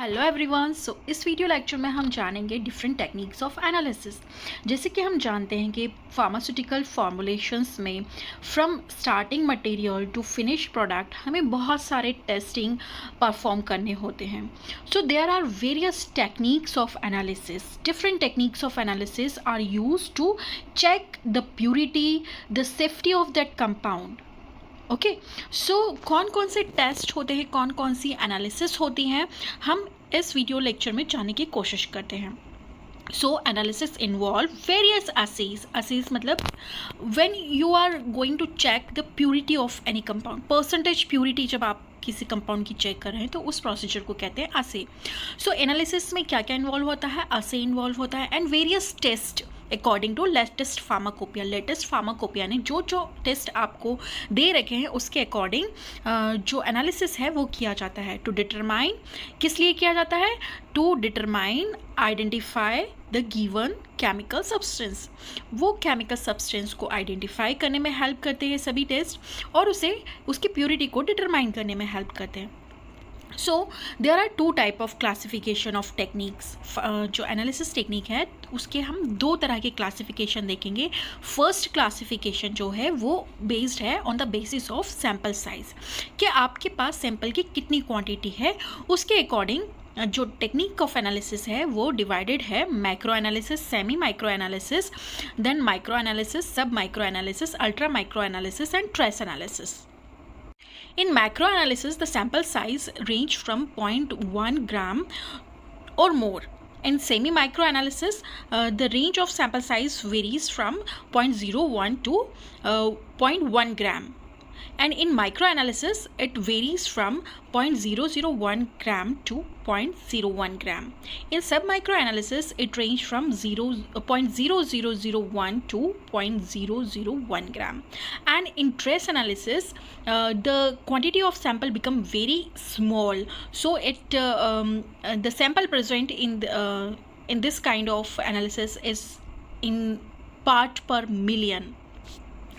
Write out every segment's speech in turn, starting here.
Hello everyone. सो इस video lecture में हम जानेंगे डिफरेंट टेक्निक्स ऑफ एनालिसिस। जैसे कि हम जानते हैं कि फार्मास्यूटिकल फॉर्मुलेशंस में from starting material to finish product हमें बहुत सारे टेस्टिंग परफॉर्म करने होते हैं। So there are various techniques of analysis. Different techniques of analysis are used to check the purity, the safety of that compound. Okay, so कौन कौन से test होते हैं, कौन कौन सी एनालिसिस होती हैं, हम इस वीडियो लेक्चर में जानने की कोशिश करते हैं। So analysis involve various assays मतलब when you are going to check the purity of any compound, percentage purity जब आप किसी कंपाउंड की चेक कर रहे हैं तो उस प्रोसीजर को कहते हैं असे। सो एनालिसिस में क्या क्या इन्वॉल्व होता है, असे इन्वॉल्व होता है and various test according to latest pharmacopoeia. Latest pharmacopoeia ने जो जो टेस्ट आपको दे रखे हैं उसके अकॉर्डिंग जो एनालिसिस है वो किया जाता है। टू डिटरमाइन, किस लिए किया जाता है? To determine identify the given chemical substance. वो केमिकल सब्सटेंस को आइडेंटिफाई करने में हेल्प करते हैं सभी टेस्ट, और उसे उसकी प्योरिटी को डिटरमाइन करने में हेल्प करते हैं। So there are two type of classification of techniques. जो एनालिसिस टेक्निक है उसके हम दो तरह के क्लासिफिकेशन देखेंगे। फर्स्ट क्लासिफिकेशन जो है वो बेस्ड है on the basis of sample size, कि आपके पास सैम्पल की कितनी क्वांटिटी है, उसके अकॉर्डिंग जो टेक्निक ऑफ एनालिसिस है वो डिवाइडेड है macro analysis, semi micro analysis, then micro analysis, sub micro analysis, ultra micro analysis and trace analysis. In macro analysis, the sample size range from 0.1 gram or more. In semi-micro analysis, the range of sample size varies from 0.01 to 0.1 gram. And in microanalysis, it varies from 0.001 gram to 0.01 gram. In submicroanalysis, it ranges from 0.0001 to 0.001 gram. And in trace analysis, the quantity of sample become very small. So the sample present in this kind of analysis is in part per million.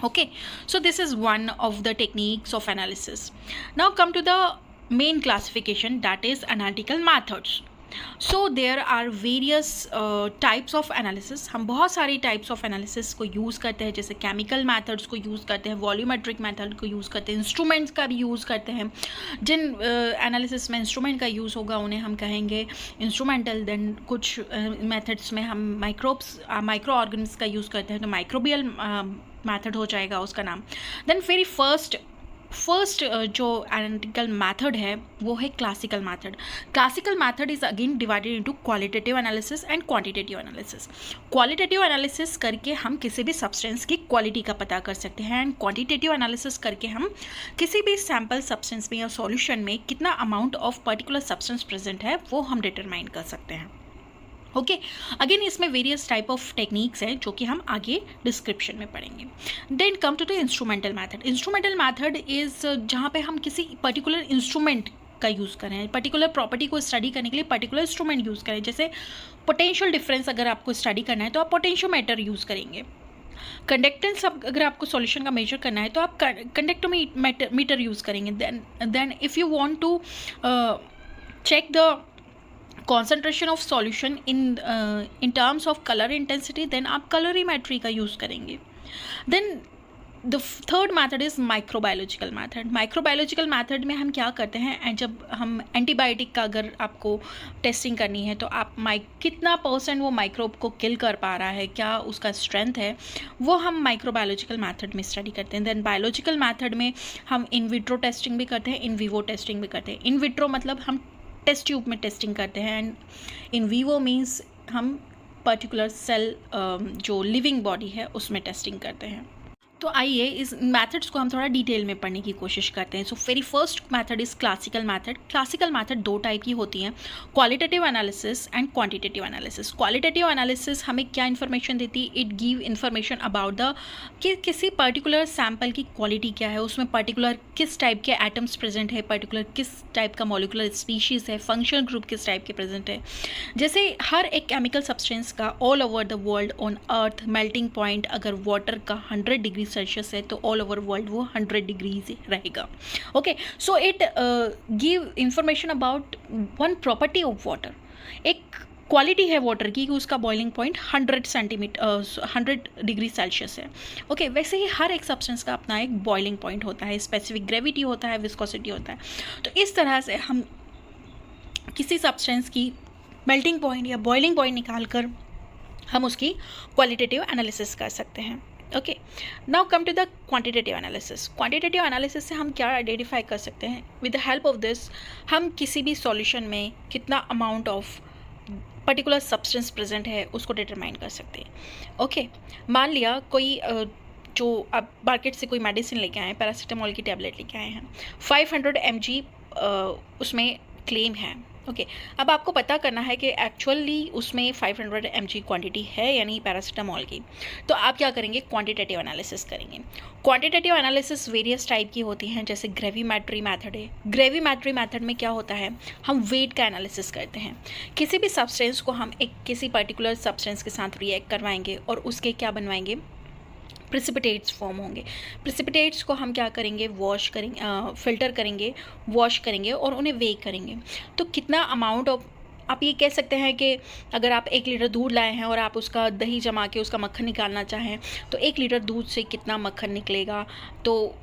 Okay, so this is one of the techniques of analysis. Now come to the main classification, that is analytical methods. So there are various types of analysis. हम बहुत सारी types of analysis को use करते हैं, जैसे chemical methods को use करते हैं, volumetric method को use करते हैं, instruments का भी use करते हैं. जिन analysis में instrument का use होगा उन्हें हम कहेंगे instrumental. then कुछ methods में हम micro organisms का use करते हैं तो microbial मेथड हो जाएगा उसका नाम. देन वेरी फर्स्ट जो एनालिटिकल मेथड है वो है classical method. Classical method is again divided into qualitative analysis and quantitative analysis. Qualitative analysis करके हम किसी भी सब्सटेंस की क्वालिटी का पता कर सकते हैं, एंड क्वांटिटेटिव एनालिसिस करके हम किसी भी सैम्पल सब्सटेंस में या सॉल्यूशन में कितना amount of particular substance present है वो हम डिटरमाइन कर सकते हैं. ओके, अगेन इसमें वेरियस टाइप ऑफ टेक्निक्स हैं जो कि हम आगे डिस्क्रिप्शन में पढ़ेंगे. Then come to the instrumental method. Instrumental method is जहाँ पे हम किसी पर्टिकुलर इंस्ट्रूमेंट का यूज़ करें, पर्टिकुलर प्रॉपर्टी को स्टडी करने के लिए पर्टिकुलर इंस्ट्रूमेंट यूज़ करें. जैसे पोटेंशियल डिफरेंस अगर आपको स्टडी करना है तो आप पोटेंशियोमीटर यूज़ करेंगे. कंडक्टेंस अगर आपको सॉल्यूशन का मेजर करना है तो आप कंडक्टोमीटर यूज़ करेंगे. Then if you want to check the concentration of solution in terms of color intensity, then आप colorimetry का यूज़ करेंगे. then the third method is microbiological method. microbiological method में हम क्या करते हैं, एंड जब हम एंटीबायोटिक का अगर आपको टेस्टिंग करनी है तो आप कितना % वो माइक्रोब को किल कर पा रहा है, क्या उसका स्ट्रेंथ है, वो हम माइक्रोबायोलॉजिकल मैथड में स्टडी करते हैं. देन बायोलॉजिकल मैथड में हम इन विट्रो टेस्टिंग भी करते हैं, इन विवो टेस्टिंग भी करते हैं. इन विट्रो मतलब हम टेस्ट ट्यूब में टेस्टिंग करते हैं, एंड इन वीवो मीन्स हम पर्टिकुलर सेल जो लिविंग बॉडी है उसमें टेस्टिंग करते हैं. तो आइए इस मेथड्स को हम थोड़ा डिटेल में पढ़ने की कोशिश करते हैं. So very first method is classical method. Classical method दो टाइप की होती हैं, qualitative analysis and quantitative analysis. Qualitative analysis हमें क्या इन्फॉर्मेशन देती है? It give information about the कि किसी पर्टिकुलर सैम्पल की क्वालिटी क्या है, उसमें पर्टिकुलर किस टाइप के एटम्स प्रेजेंट है, पर्टिकुलर किस टाइप का मॉलिकुलर स्पीशीज़ है, फंक्शनल ग्रुप किस टाइप के प्रेजेंट है. जैसे हर एक केमिकल सब्सटेंस का all over the world on earth melting point अगर वाटर का 100 डिग्री डिग्री सेल्सियस है तो ऑल ओवर वर्ल्ड वो 100 डिग्रीज रहेगा. Okay, so it give information about one property of water. एक क्वालिटी है वाटर की कि उसका बॉइलिंग पॉइंट 100 डिग्री सेल्सियस है. ओके, वैसे ही हर एक सब्सटेंस का अपना एक बॉइलिंग पॉइंट होता है, स्पेसिफिक ग्रेविटी होता है, विस्कोसिटी होता है. तो इस तरह से हम किसी सब्सटेंस की मेल्टिंग पॉइंट या बॉइलिंग पॉइंट निकाल कर हम उसकी क्वालिटेटिव एनालिसिस कर सकते हैं. Okay, now come to the quantitative analysis. Quantitative analysis से हम क्या आइडेंटिफाई कर सकते हैं? With the help of this हम किसी भी सॉल्यूशन में कितना amount of particular substance present है उसको डिटरमाइन कर सकते हैं. ओके, मान लिया कोई जो आप मार्केट से कोई मेडिसिन लेके आए हैं, पैरासीटामोल की टैबलेट लेके आए हैं, 500 mg उसमें क्लेम है. ओके, अब आपको पता करना है कि एक्चुअली उसमें 500 mg क्वांटिटी है या नहीं पैरासीटामोल की. तो आप क्या करेंगे? क्वांटिटेटिव एनालिसिस करेंगे. क्वांटिटेटिव एनालिसिस वेरियस टाइप की होती हैं, जैसे ग्रेविमेट्री मेथड है. ग्रेविमेट्री मेथड में क्या होता है? हम वेट का एनालिसिस करते हैं. किसी भी सब्सटेंस को हम किसी पर्टिकुलर सब्सटेंस के साथ रिएक्ट करवाएंगे और उसके क्या बनवाएंगे? प्रिसिपिटेट्स फॉर्म होंगे. प्रिसिपिटेट्स को हम क्या करेंगे? वॉश करेंगे, फ़िल्टर करेंगे, वॉश करेंगे और उन्हें वे करेंगे. तो कितना अमाउंट ऑफ, आप ये कह सकते हैं कि अगर आप 1 लीटर दूध लाए हैं और आप उसका दही जमा के उसका मक्खन निकालना चाहें तो 1 लीटर दूध से कितना मक्खन निकलेगा. तो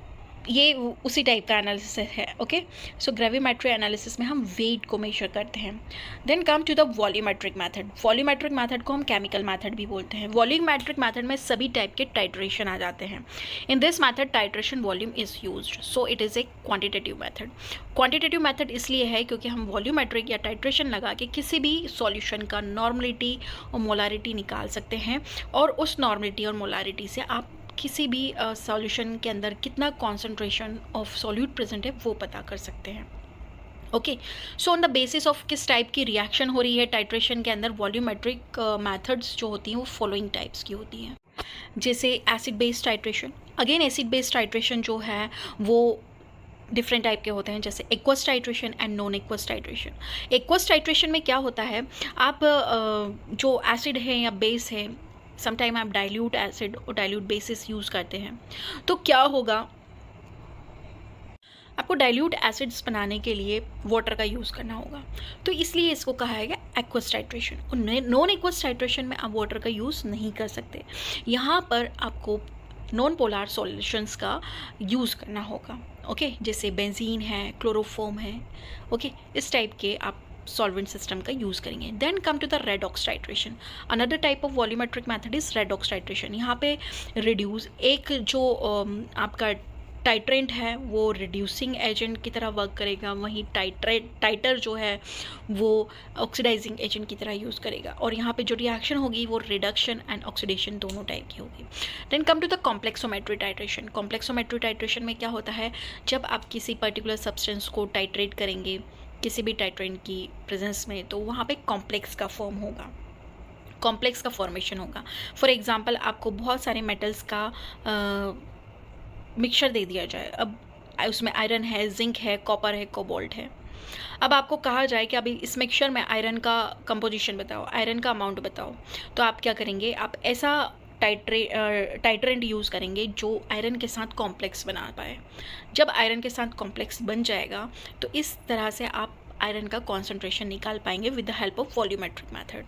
ये उसी टाइप का एनालिसिस है. ओके, सो ग्रेविमेट्री एनालिसिस में हम वेट को मेजर करते हैं. Then come to the volumetric method. Volumetric method को हम केमिकल मेथड भी बोलते हैं. वॉल्यूमेट्रिक मेथड में सभी टाइप के टाइट्रेशन आ जाते हैं. In this method titration volume is used, so it is a quantitative method. Quantitative method इसलिए है क्योंकि हम वॉल्यूमेट्रिक या टाइट्रेशन लगा के किसी भी सॉल्यूशन का नॉर्मलिटी और मोलारिटी निकाल सकते हैं और उस नॉर्मलिटी और मोलारिटी से आप किसी भी सॉल्यूशन के अंदर कितना कॉन्सेंट्रेशन ऑफ सॉल्यूट प्रेजेंट है वो पता कर सकते हैं. Okay, so on the basis of किस टाइप की रिएक्शन हो रही है टाइट्रेशन के अंदर, वॉल्यूमेट्रिक मेथड्स जो होती हैं वो फॉलोइंग टाइप्स की होती हैं. जैसे acid based titration. Again acid based titration जो है वो डिफरेंट टाइप के होते हैं, जैसे aqueous titration and non aqueous titration. Aqueous titration में क्या होता है? आप जो एसिड है या बेस है, समटाइम आप डाइल्यूट एसिड और डाइल्यूट बेसिस यूज़ करते हैं. तो क्या होगा? आपको डाइल्यूट एसिड्स बनाने के लिए वाटर का यूज़ करना होगा, तो इसलिए इसको कहा है एक्वस टाइट्रेशन. और नॉन एक्वस टाइट्रेशन में आप वाटर का यूज़ नहीं कर सकते. यहाँ पर आपको नॉन पोलर सॉल्यूशंस का यूज़ करना होगा. ओके, जैसे बेंजीन है, क्लोरोफॉर्म है. ओके, इस टाइप के आप सॉल्वेंट सिस्टम का यूज़ करेंगे. Then come to the redox titration. Another type of volumetric method is redox titration. यहाँ पे रिड्यूस एक जो आपका टाइट्रेंट है वो रिड्यूसिंग एजेंट की तरह वर्क करेगा, वहीं टाइटर जो है वो ऑक्सीडाइजिंग एजेंट की तरह यूज़ करेगा. और यहाँ पे जो रिएक्शन होगी वो रिडक्शन एंड ऑक्सीडेशन दोनों टाइप की होगी. Then come to the complexometry titration. Complexometry titration में क्या होता है? जब आप किसी पर्टिकुलर सब्सटेंस को टाइट्रेट करेंगे किसी भी टाइट्रेंट की प्रेजेंस में, तो वहाँ पे कॉम्प्लेक्स का फॉर्म होगा, कॉम्प्लेक्स का फॉर्मेशन होगा. फॉर एग्जांपल आपको बहुत सारे मेटल्स का मिक्सचर दे दिया जाए. अब उसमें आयरन है, जिंक है, कॉपर है, कोबाल्ट है. अब आपको कहा जाए कि अभी इस मिक्सचर में आयरन का कंपोजिशन बताओ, आयरन का अमाउंट बताओ. तो आप क्या करेंगे? आप ऐसा टाइट्रेंट यूज़ करेंगे जो आयरन के साथ कॉम्प्लेक्स बना पाए. जब आयरन के साथ कॉम्प्लेक्स बन जाएगा तो इस तरह से आप आयरन का कॉन्सेंट्रेशन निकाल पाएंगे with the help of volumetric method.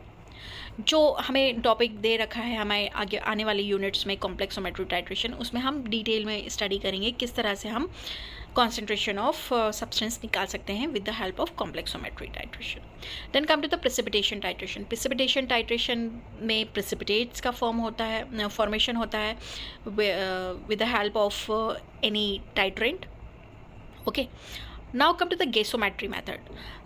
जो हमें टॉपिक दे रखा है हमें आगे आने वाले यूनिट्स में कॉम्प्लेक्सोमेट्री टाइट्रेशन, उसमें हम डिटेल में स्टडी करेंगे किस तरह से हम concentration of substance निकाल सकते हैं with the help of complexometry titration. Then come to the precipitation titration. Precipitation titration में precipitates का form होता है, formation होता है with the help of any titrant. Okay. Now come to the gasometry method.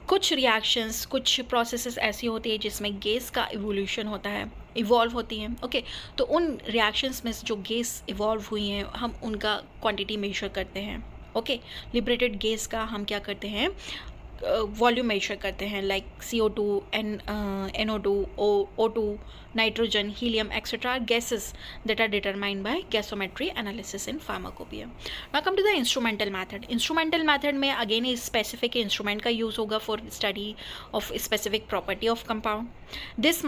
कुछ रिएक्शंस, कुछ processes ऐसी होती है जिसमें गैस का इवोल्यूशन होता है, इवॉल्व होती हैं. ओके, तो उन रिएक्शंस में जो गैस इवॉल्व हुई हैं हम उनका क्वांटिटी मेजर करते हैं. ओके, लिबरेटेड गैस का हम क्या करते हैं? वॉल्यूम मेजर करते हैं, like CO2, NO2, O2, nitrogen, helium etcetera gases that are determined by gasometry analysis in pharmacopoeia. Now come to the instrumental method. Instrumental method में अगेन इस स्पेसिफिक इंस्ट्रूमेंट का यूज़ होगा for study of specific property of compound. This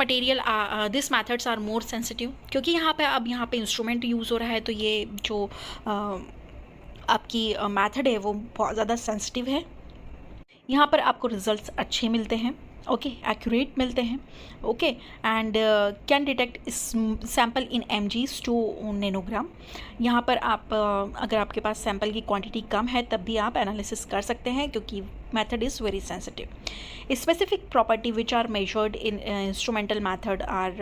methods are more sensitive, क्योंकि यहाँ पे instrument use हो रहा है, तो ये जो आपकी मैथड है वो बहुत ज़्यादा सेंसिटिव है. यहाँ पर आपको रिजल्ट्स अच्छे मिलते हैं, ओके, एक्यूरेट मिलते हैं, okay, and can detect sample in mgs to nanogram. यहाँ पर आप अगर आपके पास सैम्पल की क्वांटिटी कम है तब भी आप एनालिसिस कर सकते हैं, क्योंकि method is very sensitive. Specific property which are measured in instrumental method are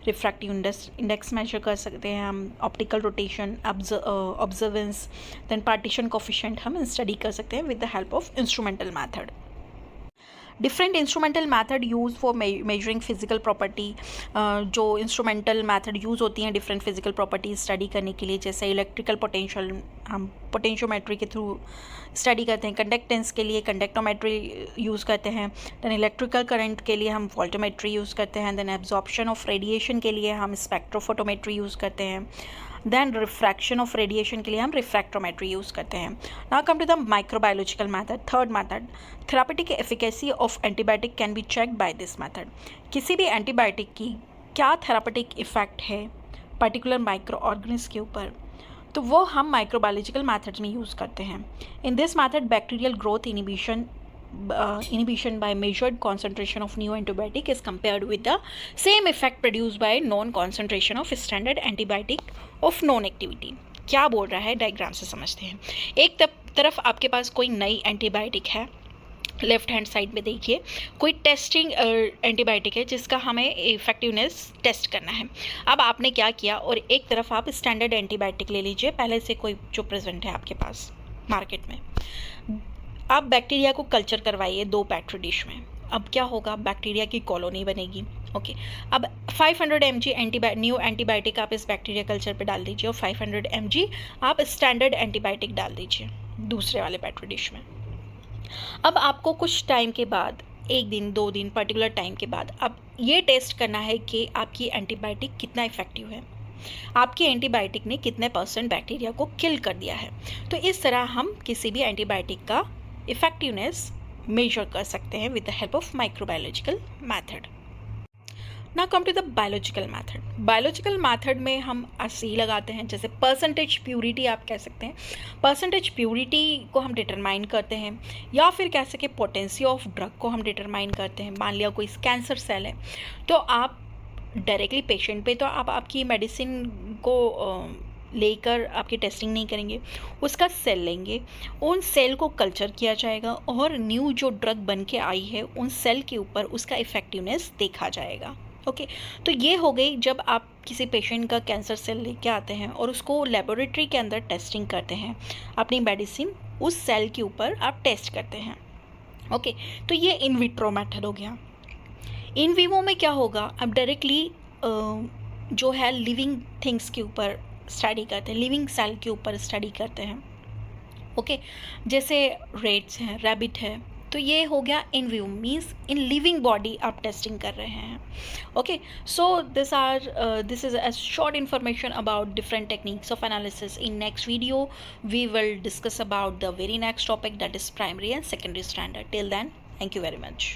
refractive index measure कर सकते हैं हम, optical rotation, absorbance, then partition coefficient हम स्टडी कर सकते हैं with the help of instrumental method. Different instrumental method use for measuring physical property. जो instrumental method use होती हैं डिफरेंट फिजिकल प्रॉपर्टीज स्टडी करने के लिए, जैसे इलेक्ट्रिकल पोटेंशियल हम पोटेंशियोमेट्री के थ्रू स्टडी करते हैं, कंडक्टेंस के लिए कंडक्टोमेट्री यूज़ करते हैं, देन इलेक्ट्रिकल करंट के लिए हम वोल्टोमेट्री यूज़ करते हैं, देन एब्जॉर्प्शन ऑफ रेडिएशन के लिए हम स्पेक्ट्रोफोटोमेट्री यूज़ करते हैं, देन रिफ्रैक्शन ऑफ रेडिएशन के लिए हम रिफ्रैक्टोमेट्री यूज़ करते हैं. Now come to the microbiological method. Third method, therapeutic efficacy of antibiotic can be checked by this method. किसी भी एंटीबायोटिक की क्या थेरापेटिक इफेक्ट है पर्टिकुलर माइक्रो ऑर्गेनिज्म के ऊपर, तो वो हम माइक्रोबायोलॉजिकल मैथड्स में यूज़ करते हैं. In this method bacterial growth inhibition by measured concentration of new antibiotic is compared with the same effect produced by known concentration of standard antibiotic of known activity. क्या बोल रहा है diagram से समझते हैं. एक तरफ आपके पास कोई नई एंटीबायोटिक है, लेफ्ट हैंड साइड में देखिए कोई टेस्टिंग एंटीबायोटिक है जिसका हमें इफेक्टिवनेस टेस्ट करना है. अब आपने क्या किया, और एक तरफ आप स्टैंडर्ड एंटीबायोटिक ले लीजिए पहले से कोई जो प्रेजेंट है आपके पास मार्केट में. आप बैक्टीरिया को कल्चर करवाइए 2 पेट्री डिश में. अब क्या होगा, बैक्टीरिया की कॉलोनी बनेगी, ओके. अब 500 mg न्यू एंटीबायोटिक आप इस बैक्टीरिया कल्चर पे डाल दीजिए और 500 mg आप स्टैंडर्ड एंटीबायोटिक डाल दीजिए दूसरे वाले पेट्री डिश में. अब आपको कुछ टाइम के बाद, 1 दिन 2 दिन पर्टिकुलर टाइम के बाद, अब ये टेस्ट करना है कि आपकी एंटीबायोटिक कितना इफेक्टिव है, आपकी एंटीबायोटिक ने कितने % बैक्टीरिया को किल कर दिया है. तो इस तरह हम किसी भी एंटीबायोटिक का इफेक्टिवनेस मेजर कर सकते हैं with the help of microbiological method. Now come to the biological method. Biological method में हम RC लगाते हैं, जैसे परसेंटेज प्यूरिटी आप कह सकते हैं. परसेंटेज प्यूरिटी को हम डिटरमाइन करते हैं, या फिर कह सके पोटेंसी ऑफ ड्रग को हम डिटरमाइन करते हैं. मान लिया कोई कैंसर सेल है, तो आप डायरेक्टली पेशेंट पे तो आप आपकी मेडिसिन को लेकर आपकी टेस्टिंग नहीं करेंगे, उसका सेल लेंगे, उन सेल को कल्चर किया जाएगा और न्यू जो ड्रग बन के आई है उन सेल के ऊपर उसका इफ़ेक्टिवनेस देखा जाएगा, ओके. तो ये हो गई जब आप किसी पेशेंट का कैंसर सेल लेके आते हैं और उसको लेबोरेटरी के अंदर टेस्टिंग करते हैं, अपनी मेडिसिन उस सेल के ऊपर आप टेस्ट करते हैं, ओके. तो ये इन विट्रो मेथड हो गया. इन विवो में क्या होगा, आप डायरेक्टली जो है लिविंग थिंग्स के ऊपर स्टडी करते हैं, लिविंग सेल के ऊपर स्टडी करते हैं, ओके. जैसे रेट्स हैं, रैबिट है, तो ये हो गया in vivo, means in living body आप टेस्टिंग कर रहे हैं, okay. So this is a short information about different techniques of analysis. In next video we will discuss about the very next topic, that is primary and secondary standard. Till then, thank you very much.